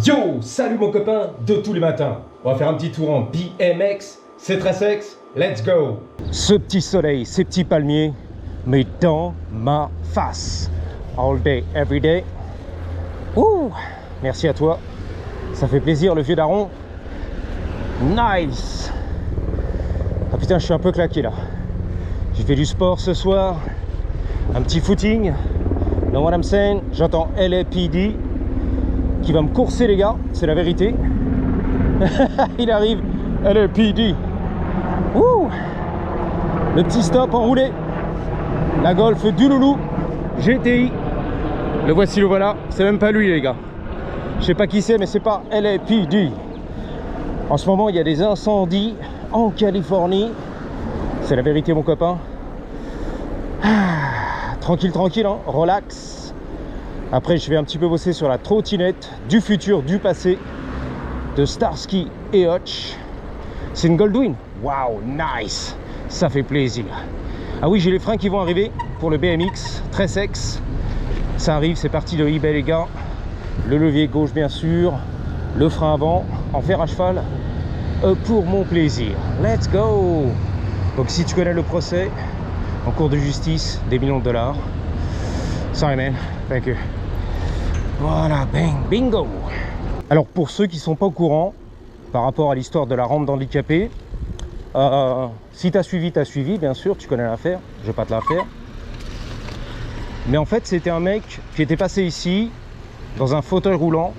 Yo, salut mon copain de tous les matins. On va faire un petit tour en BMX, c'est très sexe, let's go. Ce petit soleil, ces petits palmiers, mais dans ma face. All day, every day. Ouh, merci à toi. Ça fait plaisir le vieux daron. Nice. Ah putain, je suis un peu claqué là. J'ai fait du sport ce soir. Un petit footing. Know what I'm saying? J'entends LAPD qui va me courser les gars, c'est la vérité. Il arrive, LAPD. Ouh. Le petit stop enroulé. La Golf du loulou GTI. Le voici, le voilà. C'est même pas lui les gars. Je sais pas qui c'est, mais c'est pas LAPD. En ce moment il y a des incendies en Californie. C'est la vérité mon copain. Tranquille, tranquille, hein, relax. Après, je vais un petit peu bosser sur la trottinette du futur, du passé de Starsky et Hutch. C'est une Goldwing. Waouh, nice. Ça fait plaisir. Ah oui, j'ai les freins qui vont arriver pour le BMX. Très sexe. Ça arrive, c'est parti de eBay les gars. Le levier gauche bien sûr. Le frein avant en fer à cheval pour mon plaisir. Let's go. Donc si tu connais le procès en cours de justice, des millions de dollars. Sorry man, thank you. Voilà, bang, bingo. Alors pour ceux qui ne sont pas au courant par rapport à l'histoire de la rampe d'handicapé, si tu as suivi, bien sûr, tu connais l'affaire, je vais pas te la faire. Mais en fait, c'était un mec qui était passé ici dans un fauteuil roulant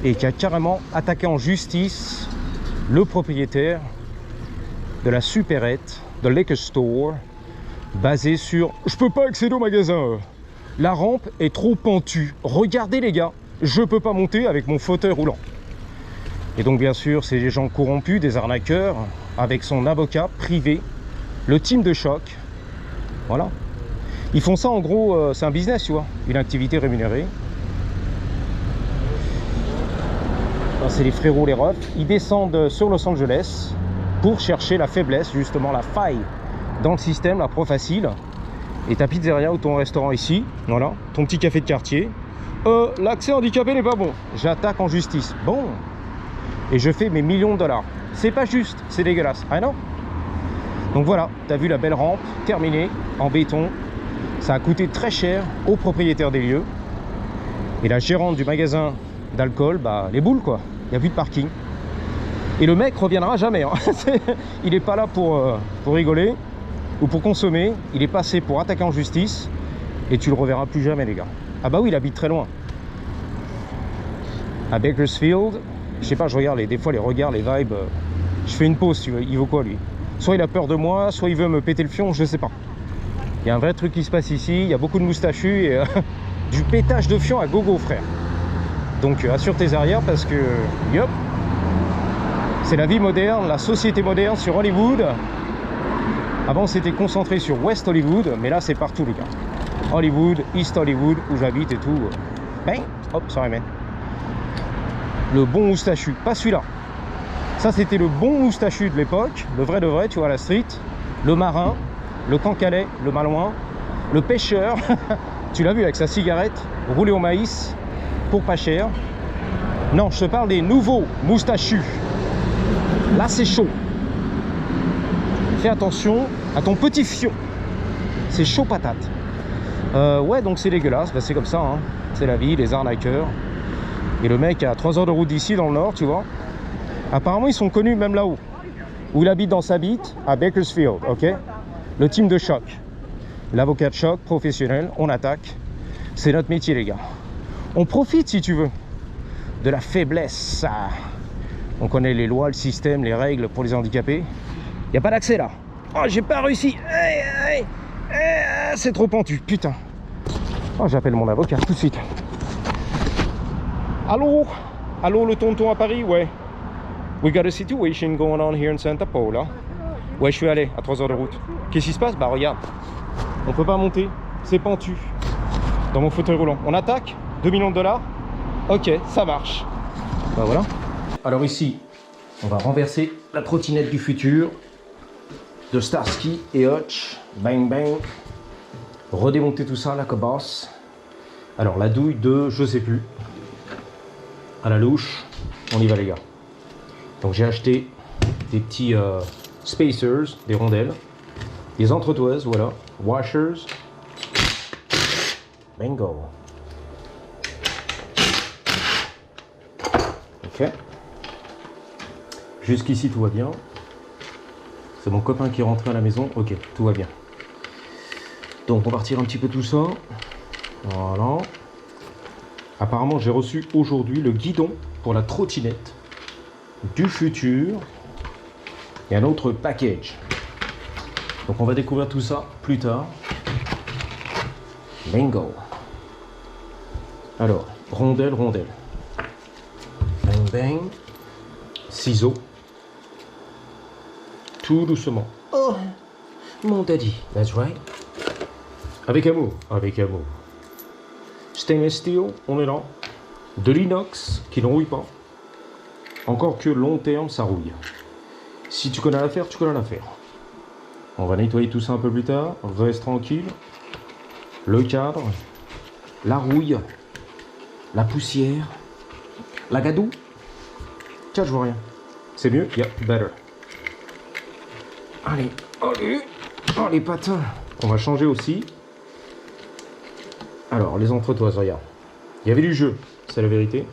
et qui a carrément attaqué en justice le propriétaire de la supérette de Liquor Store, basé sur « Je peux pas accéder au magasin, la rampe est trop pentue, regardez les gars, je peux pas monter avec mon fauteuil roulant ». Et donc bien sûr, c'est des gens corrompus, des arnaqueurs, avec son avocat privé, le team de choc. Voilà. Ils font ça en gros, c'est un business, tu vois, une activité rémunérée. C'est les frérots, les refs. Ils descendent sur Los Angeles pour chercher la faiblesse, justement la faille dans le système, la pro facile. Et ta pizzeria ou ton restaurant ici, voilà, ton petit café de quartier. L'accès handicapé n'est pas bon. J'attaque en justice. Bon. Et je fais mes millions de dollars. C'est pas juste, c'est dégueulasse. Ah non? Donc voilà, tu as vu la belle rampe terminée en béton. Ça a coûté très cher au propriétaire des lieux. Et la gérante du magasin d'alcool, bah les boules quoi. Il n'y a plus de parking. Et le mec reviendra jamais. Hein. Il n'est pas là pour rigoler ou pour consommer. Il est passé pour attaquer en justice. Et tu le reverras plus jamais les gars. Ah bah oui, il habite très loin. À Bakersfield. Je sais pas, je regarde des fois les regards, les vibes. Je fais une pause, tu vois. Il veut quoi lui? Soit il a peur de moi, soit il veut me péter le fion, je sais pas. Il y a un vrai truc qui se passe ici. Il y a beaucoup de moustachus et du pétage de fion à gogo frère. Donc assure tes arrières parce que yop, c'est la vie moderne, la société moderne sur Hollywood. Avant c'était concentré sur West Hollywood, mais là c'est partout les gars. Hollywood, East Hollywood, où j'habite et tout. Bang, hop, sorry man. Le bon moustachu, pas celui-là. Ça c'était le bon moustachu de l'époque, le vrai de vrai, tu vois, la street. Le marin, le cancalais, le malouin, le pêcheur. Tu l'as vu avec sa cigarette, roulé au maïs. Pour pas cher. Non, je te parle des nouveaux moustachus. Là, c'est chaud. Fais attention à ton petit fion. C'est chaud patate. Ouais, donc c'est dégueulasse. Bah, c'est comme ça. Hein. C'est la vie, les arnaqueurs. Et le mec à 3 heures de route d'ici, dans le nord, tu vois. Apparemment, ils sont connus même là-haut. Où il habite dans sa bite, à Bakersfield. Ok. Le team de choc. L'avocat de choc professionnel. On attaque. C'est notre métier, les gars. On profite, si tu veux, de la faiblesse. On connaît les lois, le système, les règles pour les handicapés. Il n'y a pas d'accès là. Oh, j'ai pas réussi. C'est trop pentu, putain. Oh, j'appelle mon avocat tout de suite. Allô? Allô, le tonton à Paris? Ouais. We got a situation going on here in Santa Paula. Ouais, je suis allé à 3 heures de route. Qu'est-ce qui se passe? Bah, regarde. On peut pas monter. C'est pentu. Dans mon fauteuil roulant. On attaque? 2 millions de dollars. Ok, ça marche. Ben voilà. Alors ici, on va renverser la trottinette du futur de Starsky et Hutch. Bang bang. Redémonter tout ça, la cobasse. Alors la douille de, je sais plus. à la louche, on y va les gars. Donc j'ai acheté des petits spacers, des rondelles, des entretoises, voilà, washers, bingo. Ok. Jusqu'ici tout va bien. C'est mon copain qui est rentré à la maison. Ok, tout va bien. Donc on va retirer un petit peu tout ça. Voilà. Apparemment j'ai reçu aujourd'hui le guidon pour la trottinette du futur. Et un autre package. Donc on va découvrir tout ça plus tard. Bingo. Alors, rondelle, rondelle. Bang bang. Ciseaux. Tout doucement. Oh, mon daddy. That's right. Avec amour. Avec amour. Stainless steel, on est là. De l'inox qui ne rouille pas. Encore que long terme, ça rouille. Si tu connais l'affaire, tu connais l'affaire. On va nettoyer tout ça un peu plus tard. Reste tranquille. Le cadre. La rouille. La poussière. La gadoue. Tiens, je vois rien. C'est mieux? Yeah, better. Allez, allez. Oh, les patins. On va changer aussi. Alors, les entretoises, regarde. Il y avait du jeu, c'est la vérité.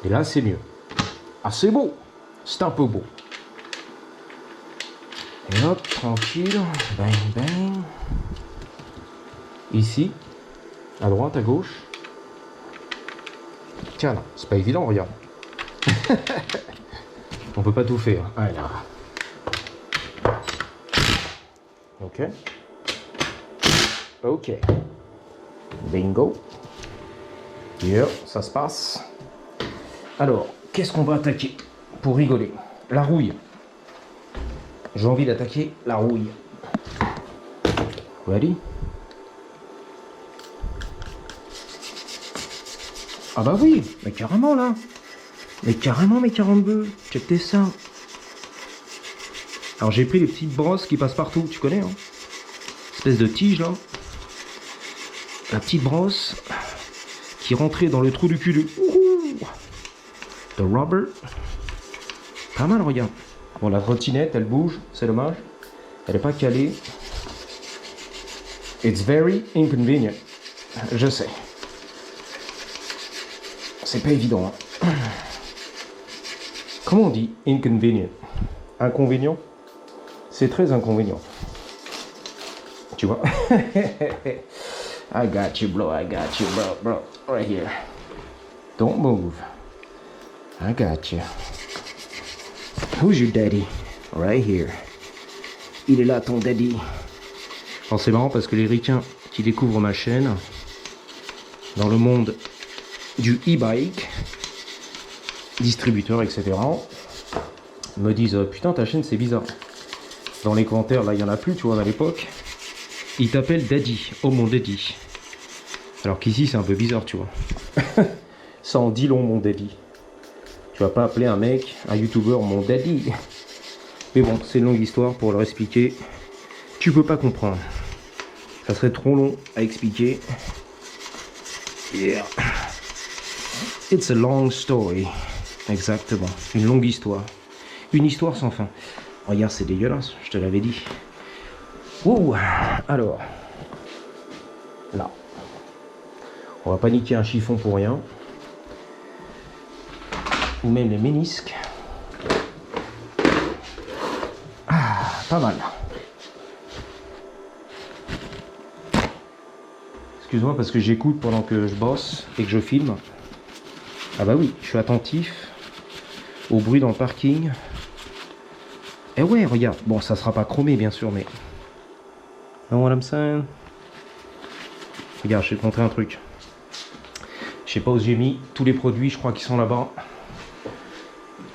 Et là, c'est mieux. Ah, c'est beau. C'est un peu beau. Et hop, tranquille. Bang, bang. Ici. À droite, à gauche. Tiens, là, c'est pas évident, regarde. On peut pas tout faire. Allez, là. Ok. Ok. Bingo. Yeah, ça se passe. Alors, qu'est-ce qu'on va attaquer pour rigoler? La rouille. J'ai envie d'attaquer la rouille. Ready? Ah bah oui, mais carrément là. Mais carrément mes 42. Check ça. Alors j'ai pris les petites brosses qui passent partout, tu connais hein? Espèce de tige là. La petite brosse qui rentrait dans le trou du cul de rubber. Pas mal, regarde. Bon, la trottinette, elle bouge, c'est dommage. Elle n'est pas calée. It's very inconvenient. Je sais. C'est pas évident. Hein. Comment on dit inconvenient? Inconvénient? C'est très inconvénient. Tu vois? I got you, bro. I got you, bro. Right here. Don't move. I got you. Who's your daddy? Right here. Il est là, ton daddy. Alors c'est marrant parce que les ricains qui découvrent ma chaîne dans le monde du e-bike, distributeur, etc., me disent putain ta chaîne c'est bizarre. Dans les commentaires là il y en a plus, tu vois, à l'époque. Ils t'appellent daddy, oh mon daddy. Alors qu'ici c'est un peu bizarre, tu vois. Ça en dit long mon daddy. Tu vas pas appeler un mec, un youtubeur mon daddy. Mais bon, c'est une longue histoire pour leur expliquer. Tu peux pas comprendre. Ça serait trop long à expliquer. Yeah. It's a long story. Exactement. Une longue histoire. Une histoire sans fin. Regarde, c'est dégueulasse, je te l'avais dit. Ouh. Alors. Là. On va pas niquer un chiffon pour rien. Ou même les ménisques. Ah, pas mal. Excuse-moi parce que j'écoute pendant que je bosse et que je filme. Ah bah oui, je suis attentif au bruit dans le parking. Eh ouais, regarde. Bon, ça sera pas chromé bien sûr, mais... You know what I'm saying? Regarde, je vais te montrer un truc. Je sais pas où j'ai mis tous les produits, je crois qu'ils sont là-bas.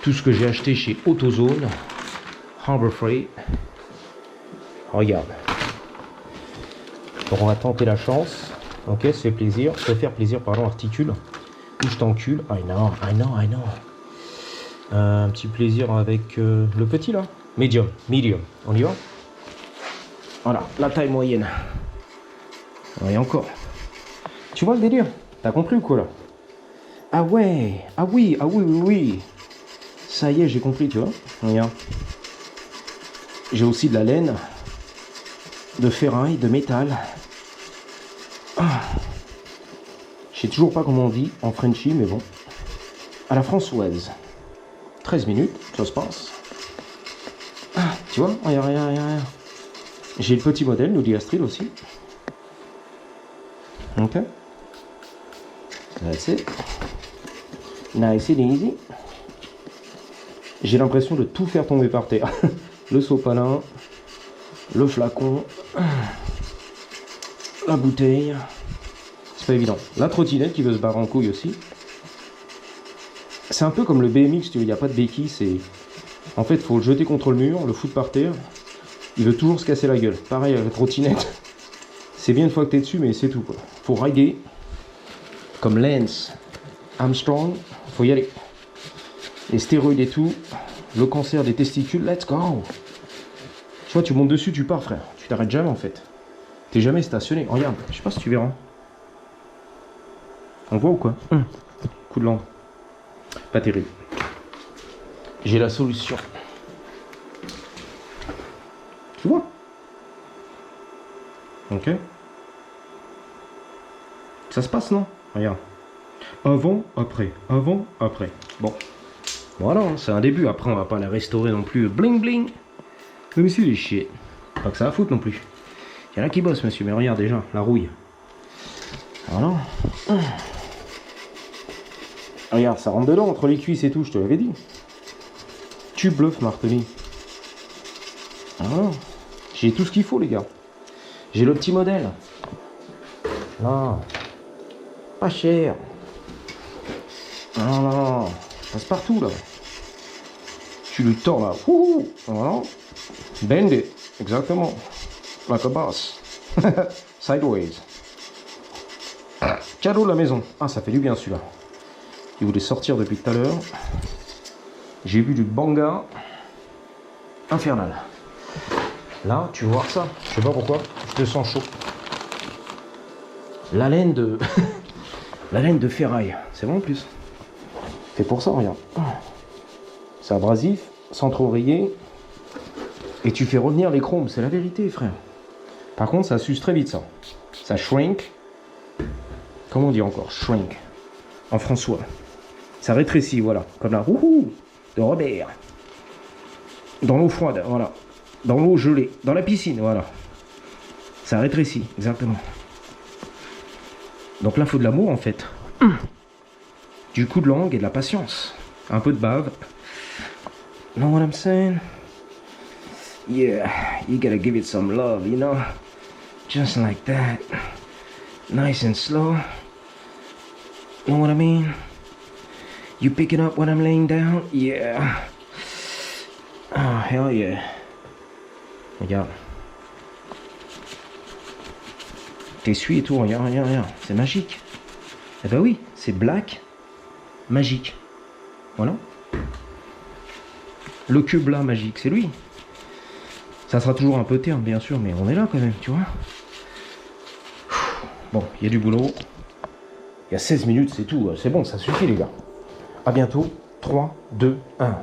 Tout ce que j'ai acheté chez AutoZone, Harbor Freight. Regarde. Donc on va tenter la chance. Ok, ça fait plaisir. Se faire plaisir, pardon, articule. Ou je t'encule. I know. Un petit plaisir avec le petit là. Medium. On y va? Voilà, la taille moyenne. Et encore. Tu vois le délire? T'as compris ou quoi là? Ah ouais, ah oui, oui. Ça y est, j'ai compris, tu vois. Regarde. J'ai aussi de la laine, de ferraille, de métal. Ah. Je sais toujours pas comment on dit en Frenchy, mais bon. À la françoise. 13 minutes, ça se passe. Ah, tu vois, regarde. J'ai le petit modèle, nous dit Astrid aussi. Ok. That's it. Nice and easy. J'ai l'impression de tout faire tomber par terre. Le sopalin, le flacon, la bouteille. C'est pas évident. La trottinette qui veut se barrer en couille aussi. C'est un peu comme le BMX, tu vois, il n'y a pas de béquille, c'est... En fait, il faut le jeter contre le mur, le foutre par terre. Il veut toujours se casser la gueule. Pareil avec la trottinette. C'est bien une fois que t'es dessus, mais c'est tout, quoi. Faut rider. Comme Lance Armstrong, faut y aller. Les stéroïdes et tout, le cancer des testicules, let's go. Tu vois, tu montes dessus, tu pars, frère. Tu t'arrêtes jamais, en fait. T'es jamais stationné. Regarde, je sais pas si tu verras. On voit ou quoi? Coup de lampe. Pas terrible. J'ai la solution. Tu vois? Ok. Ça se passe, non? Regarde. Avant, après. Avant, après. Bon. Voilà, c'est un début. Après, on va pas la restaurer non plus. Bling bling. Comme si les chiens. Pas que ça à foutre non plus. Il y en a qui bossent, monsieur. Mais regarde déjà, la rouille. Voilà. Regarde, ça rentre dedans entre les cuisses et tout, je te l'avais dit. Tu bluffes, Martelly. Voilà. J'ai tout ce qu'il faut, les gars. J'ai le petit modèle. Non. Pas cher. Non. Passe partout, là. Tu le tords, là. Ouh. Voilà. Bend it. Exactement. Like a boss. Sideways. Cadeau de la maison. Ah, ça fait du bien, celui-là. Il voulait sortir depuis tout à l'heure. J'ai vu du banga infernal. Là, tu veux voir ça? Je sais pas pourquoi. Je te sens chaud. La laine de... la laine de ferraille. C'est bon en plus. C'est pour ça, regarde. C'est abrasif, sans trop rayer. Et tu fais revenir les chromes. C'est la vérité, frère. Par contre, ça s'use très vite, ça. Ça shrink. Comment on dit encore? Shrink. En François. Ça rétrécit, voilà. Comme la rouhou de Robert. Dans l'eau froide, voilà. Dans l'eau gelée. Dans la piscine, voilà. Ça rétrécit, exactement. Donc là, il faut de l'amour, en fait. Du coup de langue et de la patience. Un peu de bave. Know what I'm saying? Yeah, you gotta give it some love, you know? Just like that. Nice and slow. Know what I mean? You picking up what I'm laying down? Yeah. Oh, hell yeah. Regarde. T'essuies et tout, regarde. C'est magique. Eh ben oui, c'est black, magique. Voilà. Le cube là, magique, c'est lui. Ça sera toujours un peu terne, bien sûr, mais on est là quand même, tu vois. Bon, il y a du boulot. Il y a 16 minutes, c'est tout. C'est bon, ça suffit, les gars. À bientôt. 3, 2, 1.